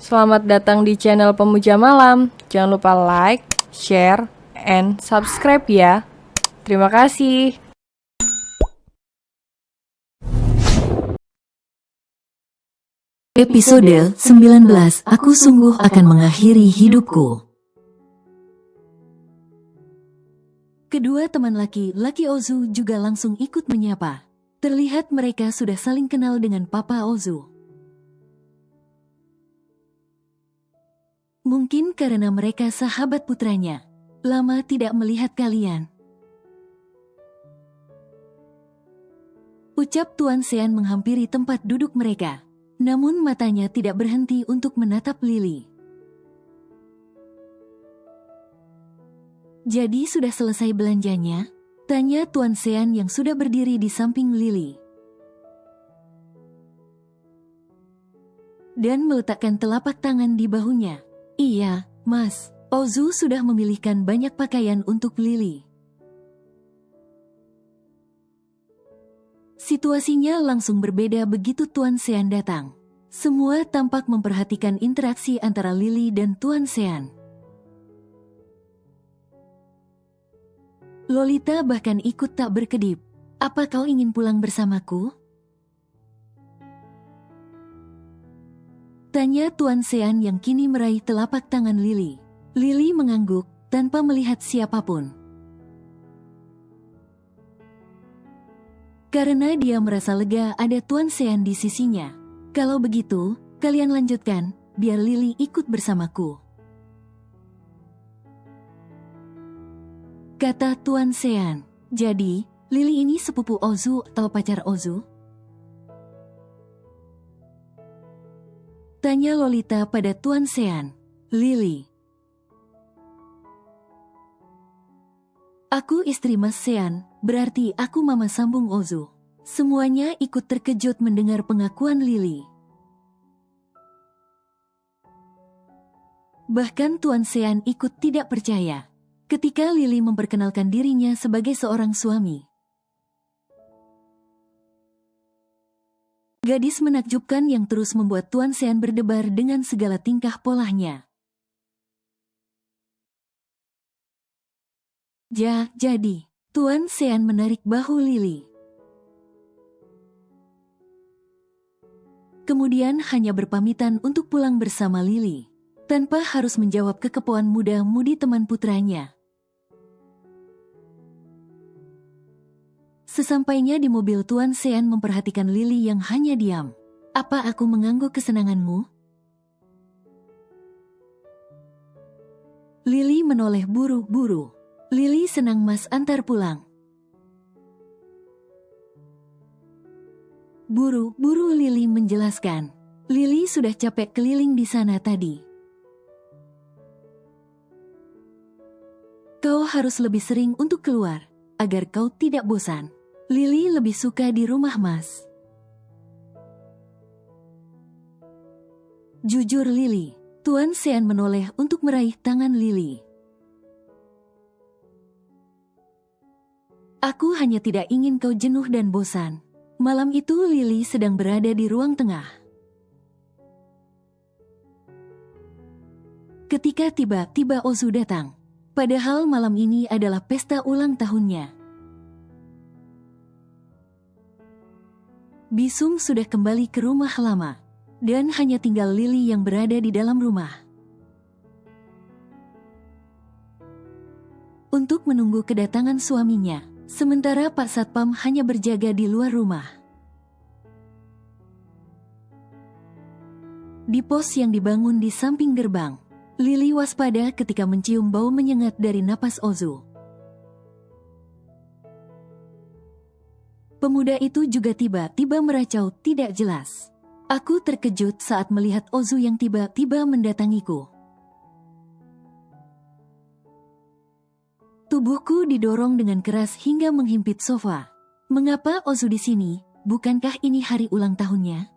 Selamat datang di channel Pemuja Malam. Jangan lupa like, share, and subscribe ya. Terima kasih. Episode 19, Aku Sungguh Akan Mengakhiri Hidupku. Kedua teman laki-laki Ozu juga langsung ikut menyapa. Terlihat mereka sudah saling kenal dengan Papa Ozu. Mungkin karena mereka sahabat putranya. Lama tidak melihat kalian. Ucap Tuan Sean menghampiri tempat duduk mereka. Namun matanya tidak berhenti untuk menatap Lily. Jadi sudah selesai belanjanya? Tanya Tuan Sean yang sudah berdiri di samping Lily. Dan meletakkan telapak tangan di bahunya. Iya, Mas. Ozu sudah memilihkan banyak pakaian untuk Lily. Situasinya langsung berbeda begitu Tuan Sean datang. Semua tampak memperhatikan interaksi antara Lily dan Tuan Sean. Lolita bahkan ikut tak berkedip. Apa kau ingin pulang bersamaku? Tanya Tuan Sean yang kini meraih telapak tangan Lily. Lily mengangguk tanpa melihat siapapun. Karena dia merasa lega ada Tuan Sean di sisinya. Kalau begitu, kalian lanjutkan, biar Lily ikut bersamaku. Kata Tuan Sean. Jadi, Lily ini sepupu Ozu atau pacar Ozu? Tanya Lolita pada Tuan Sean. Lily. Aku istri Mas Sean, berarti aku mama sambung Ozu. Semuanya ikut terkejut mendengar pengakuan Lily. Bahkan Tuan Sean ikut tidak percaya ketika Lily memperkenalkan dirinya sebagai seorang suami. Gadis menakjubkan yang terus membuat Tuan Sean berdebar dengan segala tingkah polanya. Jadi, Tuan Sean menarik bahu Lily. Kemudian hanya berpamitan untuk pulang bersama Lily, tanpa harus menjawab kekepoan muda-mudi teman putranya. Sesampainya di mobil Tuan Sean memperhatikan Lily yang hanya diam. Apa aku mengganggu kesenanganmu? Lily menoleh buru-buru. Lily senang Mas antar pulang. Buru-buru Lily menjelaskan. Lily sudah capek keliling di sana tadi. Kau harus lebih sering untuk keluar, agar kau tidak bosan. Lily lebih suka di rumah Mas. Jujur Lily. Tuan Sean menoleh untuk meraih tangan Lily. Aku hanya tidak ingin kau jenuh dan bosan. Malam itu Lily sedang berada di ruang tengah. Ketika tiba-tiba Ozu datang. Padahal malam ini adalah pesta ulang tahunnya. Bisung sudah kembali ke rumah lama. Dan hanya tinggal Lily yang berada di dalam rumah. Untuk menunggu kedatangan suaminya. Sementara Pak Satpam hanya berjaga di luar rumah. Di pos yang dibangun di samping gerbang, Lily waspada ketika mencium bau menyengat dari napas Ozu. Pemuda itu juga tiba-tiba meracau tidak jelas. Aku terkejut saat melihat Ozu yang tiba-tiba mendatangiku. Tubuhku didorong dengan keras hingga menghimpit sofa. Mengapa Ozu di sini? Bukankah ini hari ulang tahunnya?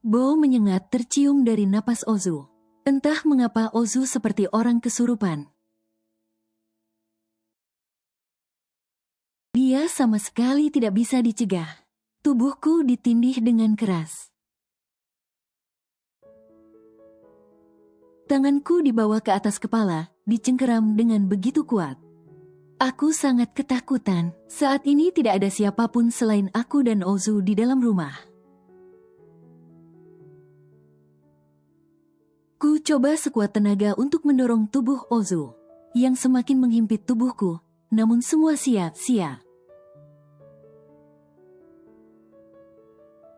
Bau menyengat tercium dari napas Ozu. Entah mengapa Ozu seperti orang kesurupan. Dia sama sekali tidak bisa dicegah. Tubuhku ditindih dengan keras. Tanganku dibawa ke atas kepala, dicengkeram dengan begitu kuat. Aku sangat ketakutan. Saat ini tidak ada siapapun selain aku dan Ozu di dalam rumah. Ku coba sekuat tenaga untuk mendorong tubuh Ozu, yang semakin menghimpit tubuhku, namun semua sia-sia.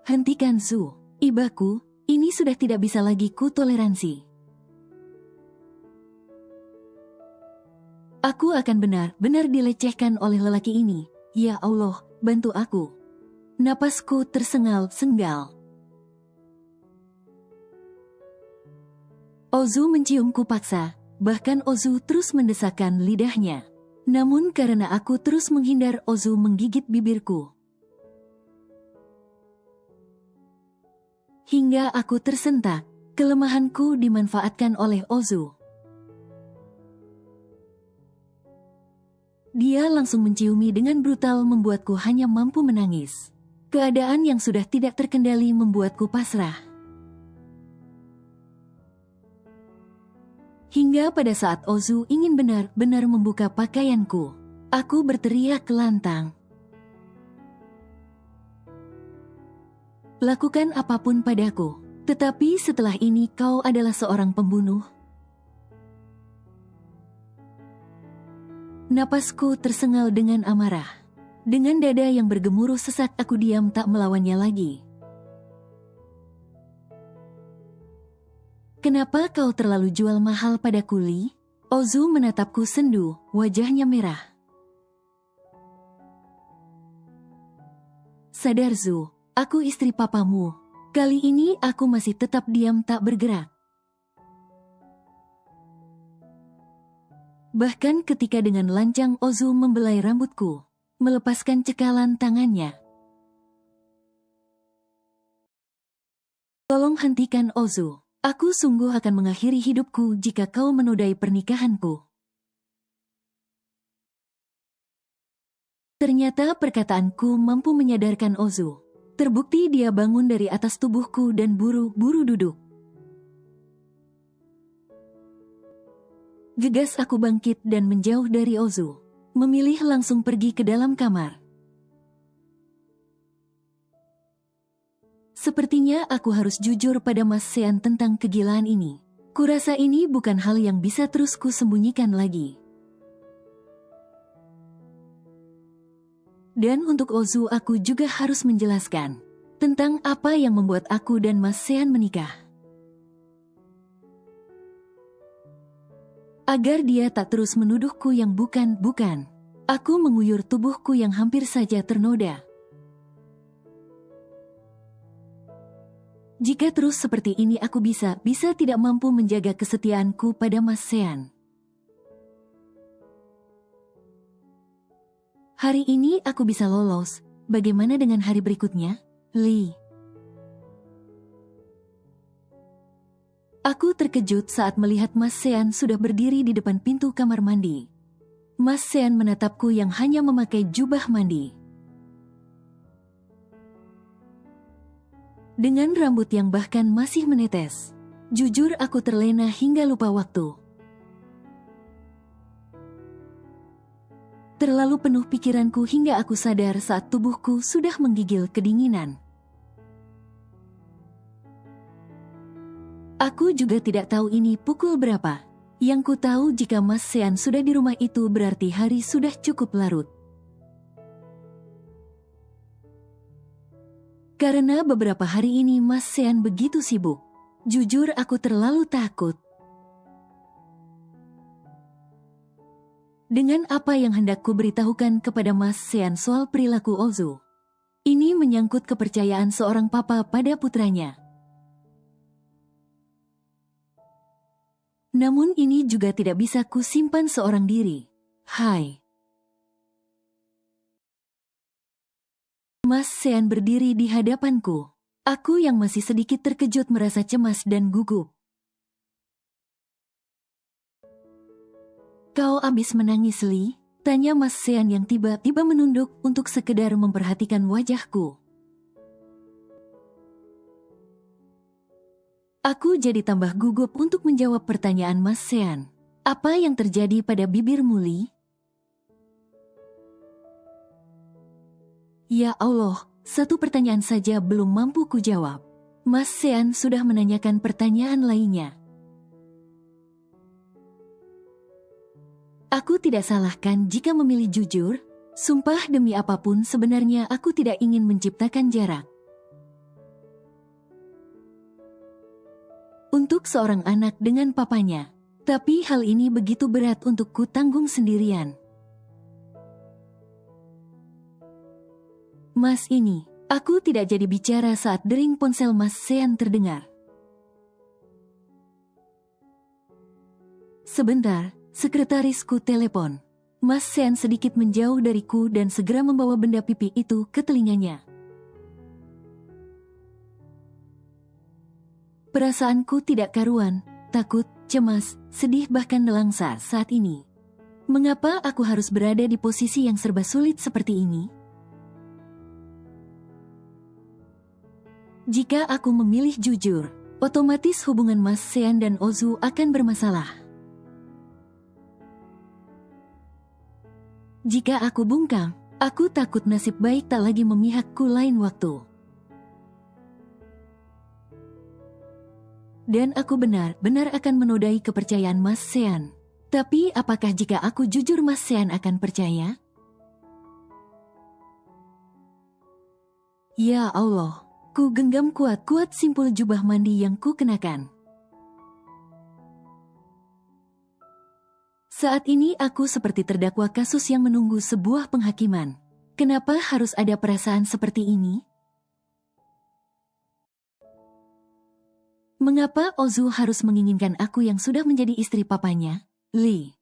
Hentikan Zu, ibaku, ini sudah tidak bisa lagi ku toleransi. Aku akan benar-benar dilecehkan oleh lelaki ini. Ya Allah, bantu aku. Napasku tersengal-senggal. Ozu menciumku paksa, bahkan Ozu terus mendesakkan lidahnya. Namun karena aku terus menghindar, Ozu menggigit bibirku. Hingga aku tersentak, kelemahanku dimanfaatkan oleh Ozu. Dia langsung menciumi dengan brutal membuatku hanya mampu menangis. Keadaan yang sudah tidak terkendali membuatku pasrah. Hingga pada saat Ozu ingin benar-benar membuka pakaianku, aku berteriak lantang. Lakukan apapun padaku, tetapi setelah ini kau adalah seorang pembunuh. Napasku tersengal dengan amarah. Dengan dada yang bergemuruh sesak, aku diam tak melawannya lagi. Kenapa kau terlalu jual mahal padaku, Li? Ozu menatapku sendu, wajahnya merah. Sadar Zu, aku istri papamu. Kali ini aku masih tetap diam tak bergerak. Bahkan ketika dengan lancang Ozu membelai rambutku, melepaskan cekalan tangannya. Tolong hentikan Ozu. Aku sungguh akan mengakhiri hidupku jika kau menodai pernikahanku. Ternyata perkataanku mampu menyadarkan Ozu. Terbukti dia bangun dari atas tubuhku dan buru-buru duduk. Gegas aku bangkit dan menjauh dari Ozu. Memilih langsung pergi ke dalam kamar. Sepertinya aku harus jujur pada Mas Sean tentang kegilaan ini. Kurasa ini bukan hal yang bisa terus ku sembunyikan lagi. Dan untuk Ozu aku juga harus menjelaskan tentang apa yang membuat aku dan Mas Sean menikah. Agar dia tak terus menuduhku yang bukan-bukan. Aku menguyur tubuhku yang hampir saja ternoda. Jika terus seperti ini aku bisa tidak mampu menjaga kesetiaanku pada Mas Sean. Hari ini aku bisa lolos, bagaimana dengan hari berikutnya, Li? Aku terkejut saat melihat Mas Sean sudah berdiri di depan pintu kamar mandi. Mas Sean menatapku yang hanya memakai jubah mandi. Dengan rambut yang bahkan masih menetes. Jujur aku terlena hingga lupa waktu. Terlalu penuh pikiranku hingga aku sadar saat tubuhku sudah menggigil kedinginan. Aku juga tidak tahu ini pukul berapa. Yang ku tahu jika Mas Sean sudah di rumah itu berarti hari sudah cukup larut. Karena beberapa hari ini Mas Sean begitu sibuk. Jujur aku terlalu takut. Dengan apa yang hendak ku beritahukan kepada Mas Sean soal perilaku Ozu. Ini menyangkut kepercayaan seorang papa pada putranya. Namun ini juga tidak bisa ku simpan seorang diri. Hai. Mas Sean berdiri di hadapanku. Aku yang masih sedikit terkejut merasa cemas dan gugup. Kau abis menangis, Li? Tanya Mas Sean yang tiba-tiba menunduk untuk sekedar memperhatikan wajahku. Aku jadi tambah gugup untuk menjawab pertanyaan Mas Sean. Apa yang terjadi pada bibirmu, Li? Ya Allah, satu pertanyaan saja belum mampu kujawab. Mas Sean sudah menanyakan pertanyaan lainnya. Aku tidak salahkan jika memilih jujur. Sumpah demi apapun sebenarnya aku tidak ingin menciptakan jarak. Untuk seorang anak dengan papanya. Tapi hal ini begitu berat untuk ku tanggung sendirian. Mas ini, aku tidak jadi bicara saat dering ponsel Mas Sean terdengar. Sebentar, sekretarisku telepon. Mas Sean sedikit menjauh dariku dan segera membawa benda pipi itu ke telinganya. Perasaanku tidak karuan, takut, cemas, sedih bahkan nelangsa saat ini. Mengapa aku harus berada di posisi yang serba sulit seperti ini? Jika aku memilih jujur, otomatis hubungan Mas Sean dan Ozu akan bermasalah. Jika aku bungkam, aku takut nasib baik tak lagi memihakku lain waktu. Dan aku benar-benar akan menodai kepercayaan Mas Sean. Tapi apakah jika aku jujur Mas Sean akan percaya? Ya Allah, ku genggam kuat-kuat simpul jubah mandi yang ku kenakan. Saat ini aku seperti terdakwa kasus yang menunggu sebuah penghakiman. Kenapa harus ada perasaan seperti ini? Mengapa Ozu harus menginginkan aku yang sudah menjadi istri papanya, Li?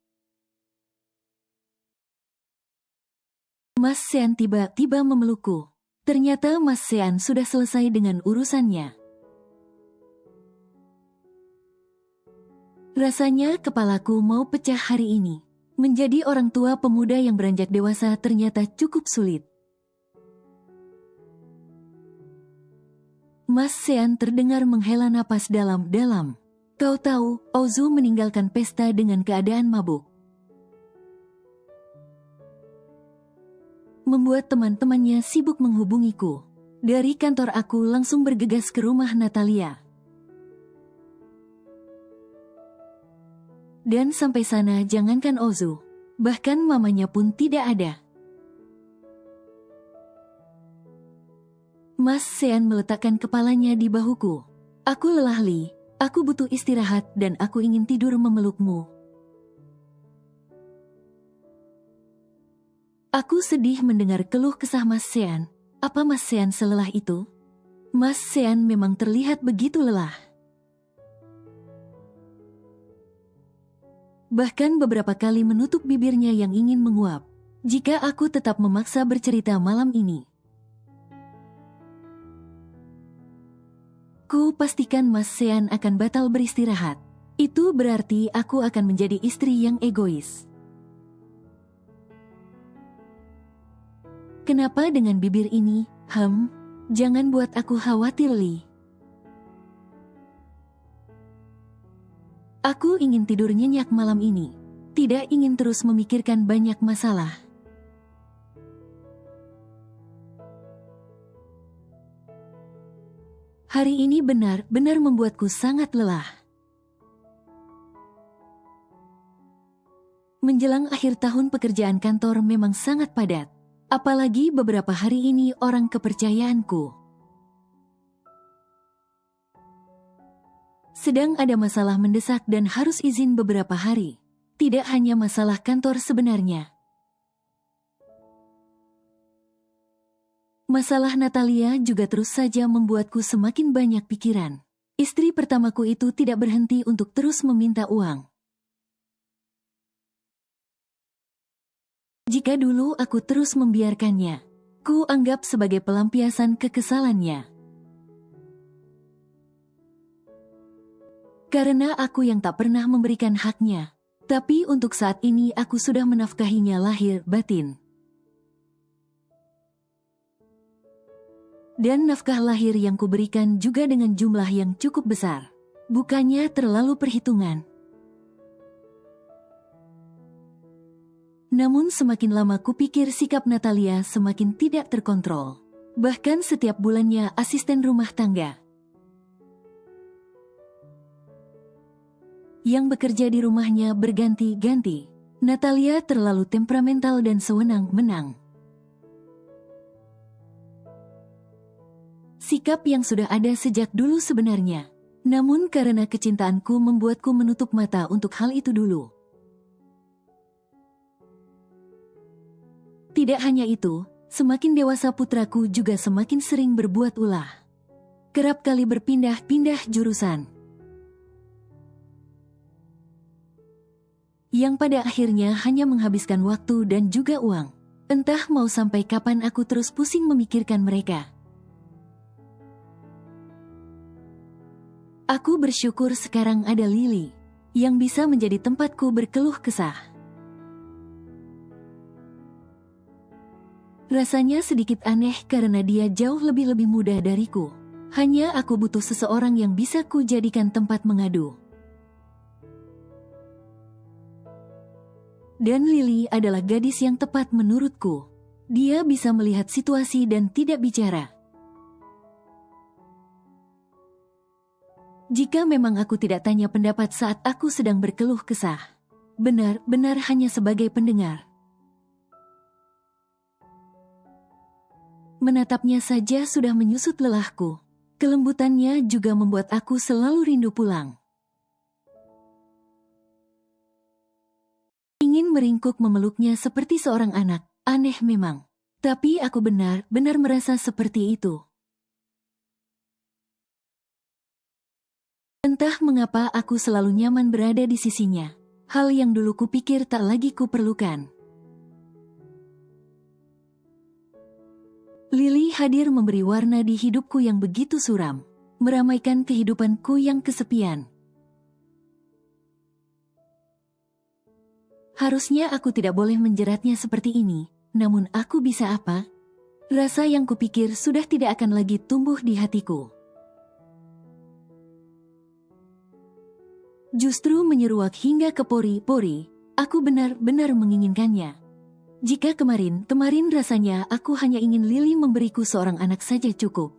Mas Sean tiba-tiba memelukku. Ternyata Mas Sean sudah selesai dengan urusannya. Rasanya kepalaku mau pecah hari ini. Menjadi orang tua pemuda yang beranjak dewasa ternyata cukup sulit. Mas Sean terdengar menghela napas dalam-dalam. Kau tahu, Ozu meninggalkan pesta dengan keadaan mabuk. Membuat teman-temannya sibuk menghubungiku. Dari kantor aku langsung bergegas ke rumah Natalia. Dan sampai sana jangankan Ozu, bahkan mamanya pun tidak ada. Mas Sean meletakkan kepalanya di bahuku. Aku lelah, Li. Aku butuh istirahat dan aku ingin tidur memelukmu. Aku sedih mendengar keluh kesah Mas Sean. Apa Mas Sean selelah itu? Mas Sean memang terlihat begitu lelah. Bahkan beberapa kali menutup bibirnya yang ingin menguap. Jika aku tetap memaksa bercerita malam ini. Ku pastikan Mas Sean akan batal beristirahat. Itu berarti aku akan menjadi istri yang egois. Kenapa dengan bibir ini? Jangan buat aku khawatir, Li. Aku ingin tidur nyenyak malam ini. Tidak ingin terus memikirkan banyak masalah. Hari ini benar-benar membuatku sangat lelah. Menjelang akhir tahun pekerjaan kantor memang sangat padat. Apalagi beberapa hari ini orang kepercayaanku sedang ada masalah mendesak dan harus izin beberapa hari. Tidak hanya masalah kantor sebenarnya. Masalah Natalia juga terus saja membuatku semakin banyak pikiran. Istri pertamaku itu tidak berhenti untuk terus meminta uang. Jika dulu aku terus membiarkannya, ku anggap sebagai pelampiasan kekesalannya. Karena aku yang tak pernah memberikan haknya. Tapi untuk saat ini aku sudah menafkahinya lahir batin. Dan nafkah lahir yang kuberikan juga dengan jumlah yang cukup besar. bukannya terlalu perhitungan. Namun semakin lama kupikir sikap Natalia semakin tidak terkontrol. Bahkan setiap bulannya asisten rumah tangga yang bekerja di rumahnya berganti-ganti. Natalia terlalu temperamental dan sewenang-menang. Sikap yang sudah ada sejak dulu sebenarnya. Namun karena kecintaanku membuatku menutup mata untuk hal itu dulu. Tidak hanya itu, semakin dewasa putraku juga semakin sering berbuat ulah. Kerap kali berpindah-pindah jurusan. Yang pada akhirnya hanya menghabiskan waktu dan juga uang. Entah mau sampai kapan aku terus pusing memikirkan mereka. Aku bersyukur sekarang ada Lily, yang bisa menjadi tempatku berkeluh kesah. Rasanya sedikit aneh karena dia jauh lebih muda dariku. Hanya aku butuh seseorang yang bisa ku jadikan tempat mengadu. Dan Lily adalah gadis yang tepat menurutku. Dia bisa melihat situasi dan tidak bicara. Jika memang aku tidak tanya pendapat saat aku sedang berkeluh kesah, benar-benar hanya sebagai pendengar. Menatapnya saja sudah menyusut lelahku. Kelembutannya juga membuat aku selalu rindu pulang. Ingin meringkuk memeluknya seperti seorang anak, aneh memang. Tapi aku benar-benar merasa seperti itu. Entah mengapa aku selalu nyaman berada di sisinya. Hal yang dulu kupikir tak lagi kuperlukan. Lily hadir memberi warna di hidupku yang begitu suram, meramaikan kehidupanku yang kesepian. Harusnya aku tidak boleh menjeratnya seperti ini, namun aku bisa apa? Rasa yang kupikir sudah tidak akan lagi tumbuh di hatiku. Justru menyeruak hingga ke pori-pori, aku benar-benar menginginkannya. Jika kemarin rasanya aku hanya ingin Lily memberiku seorang anak saja cukup.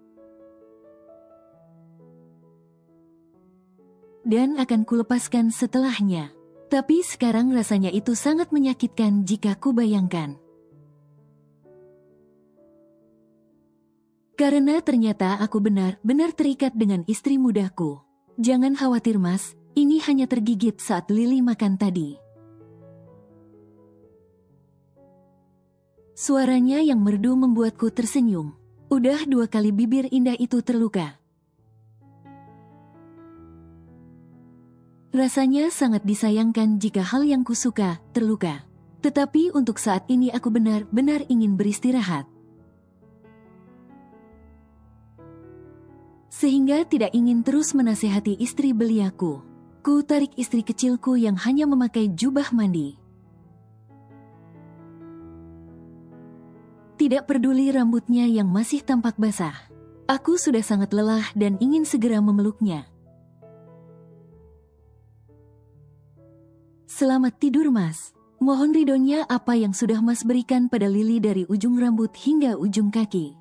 Dan akan kulepaskan setelahnya. Tapi sekarang rasanya itu sangat menyakitkan jika ku bayangkan. Karena ternyata aku benar-benar terikat dengan istri mudaku. Jangan khawatir mas, ini hanya tergigit saat Lily makan tadi. Suaranya yang merdu membuatku tersenyum. Udah 2 kali bibir indah itu terluka. Rasanya sangat disayangkan jika hal yang kusuka terluka. Tetapi untuk saat ini aku benar-benar ingin beristirahat. Sehingga tidak ingin terus menasehati istri beliaku. Ku tarik istri kecilku yang hanya memakai jubah mandi. Tidak peduli rambutnya yang masih tampak basah. Aku sudah sangat lelah dan ingin segera memeluknya. Selamat tidur mas. Mohon ridhonya apa yang sudah mas berikan pada Lily dari ujung rambut hingga ujung kaki.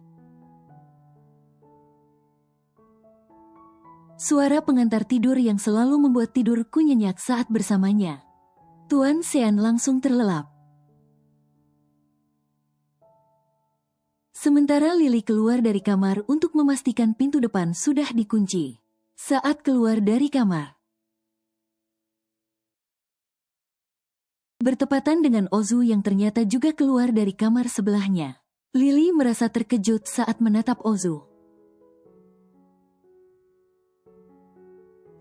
Suara pengantar tidur yang selalu membuat tidurku nyenyak saat bersamanya. Tuan Sean langsung terlelap. Sementara Lily keluar dari kamar untuk memastikan pintu depan sudah dikunci. Saat keluar dari kamar, bertepatan dengan Ozu yang ternyata juga keluar dari kamar sebelahnya. Lily merasa terkejut saat menatap Ozu.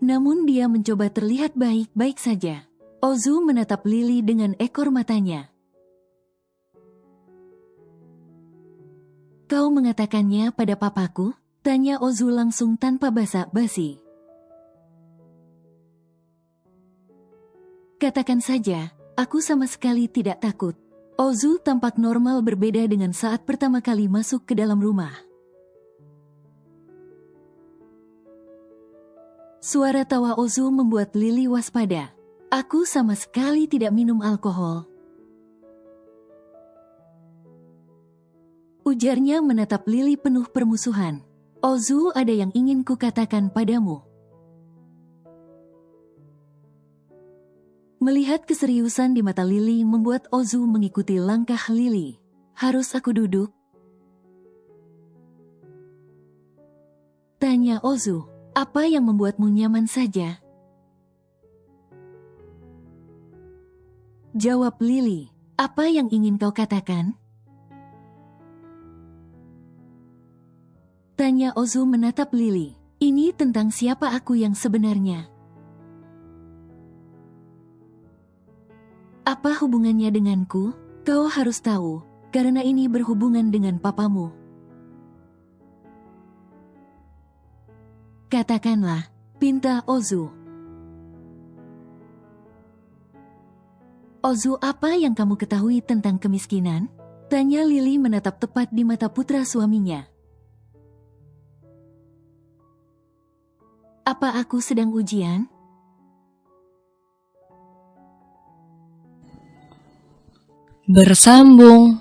Namun dia mencoba terlihat baik-baik saja. Ozu menatap Lily dengan ekor matanya. Kau mengatakannya pada papaku? Tanya Ozu langsung tanpa basa-basi. Katakan saja, aku sama sekali tidak takut. Ozu tampak normal berbeda dengan saat pertama kali masuk ke dalam rumah. Suara tawa Ozu membuat Lily waspada. Aku sama sekali tidak minum alkohol. Ujarnya menatap Lily penuh permusuhan. Ozu, ada yang ingin kukatakan padamu. Melihat keseriusan di mata Lily membuat Ozu mengikuti langkah Lily. Harus aku duduk? Tanya Ozu. Apa yang membuatmu nyaman saja? Jawab Lily. Apa yang ingin kau katakan? Tanya Ozu menatap Lily. Ini tentang siapa aku yang sebenarnya. Apa hubungannya denganku? Kau harus tahu, karena ini berhubungan dengan papamu. Katakanlah, pinta Ozu. Ozu, apa yang kamu ketahui tentang kemiskinan? Tanya Lily menatap tepat di mata putra suaminya. Apa aku sedang ujian? Bersambung.